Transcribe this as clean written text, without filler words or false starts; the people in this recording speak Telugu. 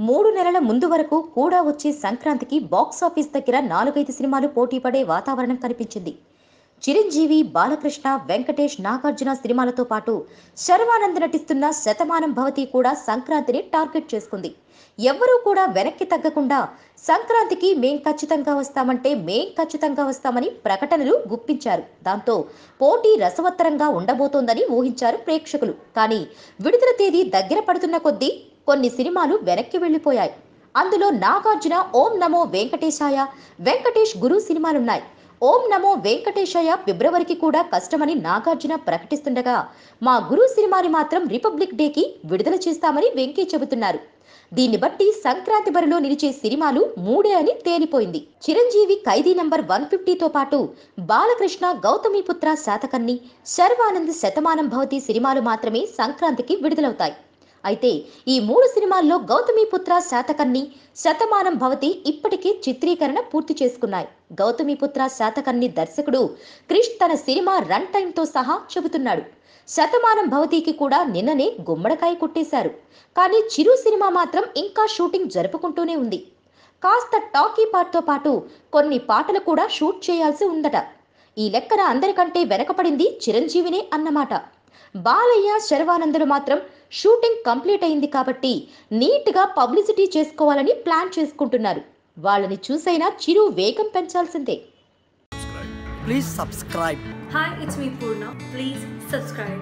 3 నెలల ముందు వరకు కూడా వచ్చే సంక్రాంతికి బాక్సాఫీస్ దగ్గర 4-5 సినిమాలు పోటీ పడే వాతావరణం కనిపించింది. చిరంజీవి, బాలకృష్ణ, వెంకటేష్, నాగార్జున సినిమాలతో పాటు శర్వానంద్ నటిస్తున్న శతమానం భవతి కూడా సంక్రాంతిని టార్గెట్ చేసుకుంది. ఎవ్వరూ కూడా వెనక్కి తగ్గకుండా సంక్రాంతికి మేం ఖచ్చితంగా వస్తామని ప్రకటనలు గుప్పించారు. దాంతో పోటీ రసవత్తరంగా ఉండబోతోందని ఊహించారు ప్రేక్షకులు. కానీ విడుదల తేదీ దగ్గర పడుతున్న కొద్దీ కొన్ని సినిమాలు వెనక్కి వెళ్లిపోయాయి. అందులో నాగార్జున ఓం నమో వెంకటేశాయ, వెంకటేష్ గురు సినిమాలున్నాయి. ఓం నమో వెంకటేశాయ ఫిబ్రవరికి కూడా కష్టమని నాగార్జున ప్రకటిస్తుండగా, మా గురు సినిమాని మాత్రం రిపబ్లిక్ డేకి విడుదల చేస్తామని వెంకీ చెబుతున్నారు. దీన్ని బట్టి సంక్రాంతి బరిలో నిలిచే సినిమాలు 3 అని తేలిపోయింది. చిరంజీవి ఖైదీ నంబర్ 150తో పాటు బాలకృష్ణ గౌతమిపుత్ర శాతకర్ణి, శర్వానంద్ శతమానం భవతి సినిమాలు మాత్రమే సంక్రాంతికి విడుదలవుతాయి. అయితే ఈ 3 సినిమాల్లో గౌతమిపుత్ర శాతకర్ణి, శతమానం భవతి ఇప్పటికే చిత్రీకరణ పూర్తి చేసుకున్నాయి. గౌతమిపుత్ర శాతకర్ణి దర్శకుడు క్రిష్ తన సినిమా రన్ టైంతో సహా చెబుతున్నాడు. శతమానం భవతికి కూడా నిన్ననే గుమ్మడికాయ కొట్టేశారు. కానీ చిరు సినిమా మాత్రం ఇంకా షూటింగ్ జరుపుకుంటూనే ఉంది. కాస్త టాకీ పార్ట్తో పాటు కొన్ని పాటలు కూడా షూట్ చేయాల్సి ఉందట. ఈ లెక్కన అందరికంటే వెనకపడింది చిరంజీవినే అన్నమాట. బాలయ్య, శర్వానందులు మాత్రం షూటింగ్ కంప్లీట్ అయింది కాబట్టి నీట్గా పబ్లిసిటీ చేసుకోవాలని ప్లాన్ చేసుకుంటున్నారు. వాళ్ళని చూసైనా చిరు వేగం పెంచాల్సిందే. Please subscribe. Hi, it's me Purna. Please subscribe.